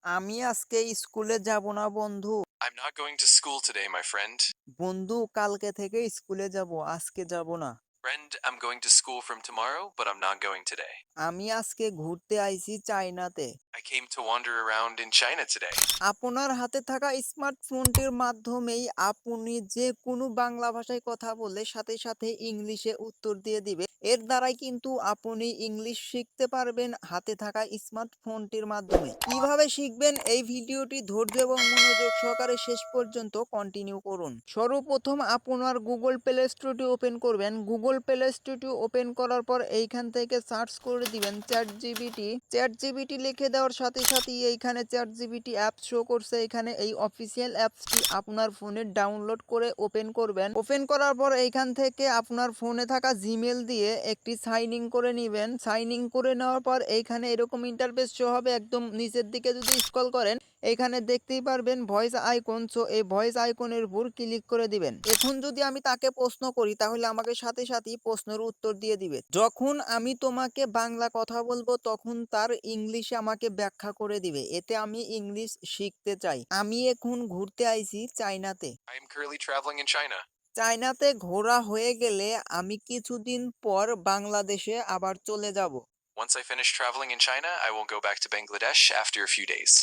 আমি আজকে স্কুলে যাব না বন্ধু। I'm not going to school today, my friend. বন্ধু কালকে থেকে স্কুলে যাব, আজকে যাব না। Friend, I'm going to school from tomorrow, but I'm not going today. আমি আজকে ঘুরতে আইছি চায়নাতে। I came to wander around in China today. আপনার হাতে থাকা স্মার্টফোনটির মাধ্যমেই আপনি যে কোনো বাংলা ভাষায় কথা বললে সাথে সাথে ইংলিশে উত্তর দিয়ে দিবে। এর দ্বারাই কিন্তু আপনি ইংলিশ শিখতে পারবেন হাতে থাকা স্মার্টফোনটির মাধ্যমে। কিভাবে শিখবেন এই ভিডিওটি ধৈর্য এবং মনোযোগ সহকারে শেষ পর্যন্ত কন্টিনিউ করুন। সর্বপ্রথম আপনার গুগল প্লে স্টোরটি ওপেন করবেন। গুগল প্লে স্টোরটি ওপেন করার পর এইখান থেকে সার্চ করে দিবেন চ্যাট জিবিটি। চ্যাট জিবিটি লিখে দেওয়ার সাথে সাথেই এইখানে চ্যাট জিবিটি অ্যাপ শো করছে। এখানে এই অফিসিয়াল অ্যাপসটি আপনার ফোনে ডাউনলোড করে ওপেন করবেন। ওপেন করার পর এইখান থেকে আপনার ফোনে থাকা জিমেল দিয়ে একটি সাইন ইন করে নেবেন। সাইন ইন করে নেওয়ার পর এইখানে এরকম ইন্টারফেস শো হবে। একদম নিচের দিকে যদি স্ক্রল করেন এইখানে দেখতেই পারবেন ভয়েস আইকন। সো এই ভয়েস আইকনের উপর ক্লিক করে দিবেন। এখন যদি আমি তাকে প্রশ্ন করি তাহলে আমাকে সাথে সাথেই প্রশ্নের উত্তর দিয়ে দিবে। যখন আমি তোমাকে বাংলা কথা বলবো তখন তার ইংলিশে আমাকে ব্যাখ্যা করে দিবে। এতে আমি ইংলিশ শিখতে চাই। আমি এখন ঘুরতে আইছি চায়নাতে। I am currently traveling in China. চায়নাতে ঘোরা হয়ে গেলে আমি কিছুদিন পর বাংলাদেশে আবার চলে যাব। Once I finish traveling in China, I will go back to Bangladesh after a few days.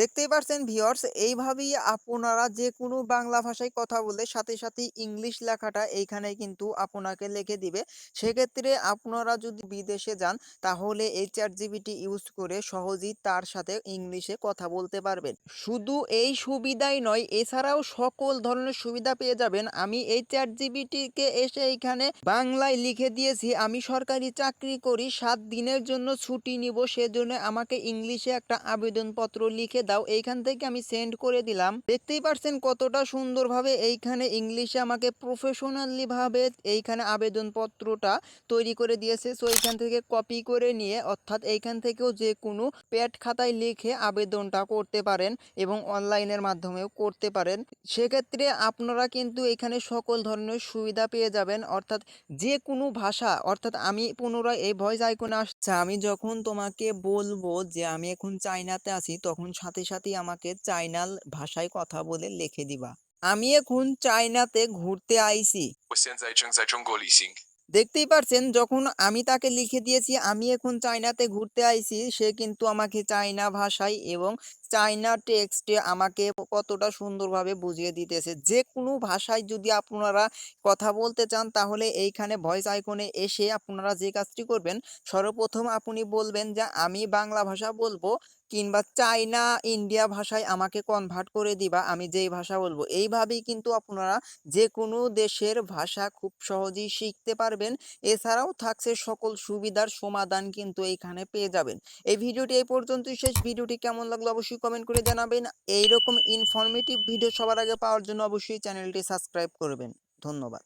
দেখতেই পারছেন ভিউয়ার্স, এইভাবেই আপনারা যে কোনো বাংলা ভাষায় কথা বললে সাথে সাথে ইংলিশ লেখাটা এইখানে কিন্তু আপনাকে লিখে দিবে। সেক্ষেত্রে আপনারা যদি বিদেশে যান তাহলে এই চ্যাট জিপিটি ইউজ করে সহজেই তার সাথে ইংলিশে কথা বলতে পারবেন। শুধু এই সুবিধাই নয়, এছাড়াও সকল ধরনের সুবিধা পেয়ে যাবেন। আমি এই চ্যাট জিপিটিকে এসে এইখানে বাংলায় লিখে দিয়েছি আমি সরকারি চাকরি করি, 7 দিনের জন্য ছুটি নিব, সেজন্য আমাকে ইংলিশে একটা আবেদনপত্র লিখে দাও। এইখান থেকে আমি সেন্ড করে দিলাম। দেখতেই পারছেন কতটা সুন্দরভাবে এইখানে ইংলিশে আমাকে প্রফেশনালি ভাবে এইখানে আবেদনপত্রটা তৈরি করে দিয়েছে। সো এইখান থেকে কপি করে নিয়ে অর্থাৎ এইখান থেকেও যে কোনো প্যাড খাতায় লিখে আবেদনটা করতে পারেন এবং অনলাইনের মাধ্যমেও করতে পারেন। সেক্ষেত্রে আপনারা কিন্তু এখানে সকল ধরনের সুবিধা পেয়ে যাবেন। অর্থাৎ যে কোনো ভাষা, অর্থাৎ আমি পুনরায় এই ভয়েস আইকনে আসছে, আমি যখন তোমাকে বলবো যে আমি এখন চায়নাতে আছি তখন সাথে সাথেই আমাকে চাইনাল ভাষায় কথা বলে লিখে দিবা। আমি এখন চায়নাতে ঘুরতে আইছি। 我现在正在中国旅行。দেখতেই পারছেন যখন আমি তাকে লিখে দিয়েছি আমি এখন চায়নাতে ঘুরতে আইছি, সে কিন্তু আমাকে চায়না ভাষায় এবং চায়না টেক্সটে আমাকে কতটা সুন্দরভাবে বুঝিয়ে দিতেছে। যে কোনো ভাষায় যদি আপনারা কথা বলতে চান তাহলে এইখানে ভয়েস আইকনে এসে আপনারা যে কাজটি করবেন, সর্বপ্রথম আপনি বলবেন যে আমি বাংলা ভাষা বলবো কিংবা চায়না ইন্ডিয়া ভাষায় আমাকে কনভার্ট করে দিবা আমি যেই ভাষা বলবো। এইভাবেই কিন্তু আপনারা যে কোনো দেশের ভাষা খুব সহজেই শিখতে পারবেন। এছাড়াও থাকছে সকল সুবিধার সমাধান কিন্তু এইখানে পেয়ে যাবেন। এই ভিডিওটি এই পর্যন্তই শেষ। ভিডিওটি কেমন লাগলো অবশ্যই কমেন্ট করে জানাবেন। এইরকম ইনফরমেটিভ ভিডিও সবার আগে পাওয়ার জন্য অবশ্যই চ্যানেলটি সাবস্ক্রাইব করবেন। ধন্যবাদ।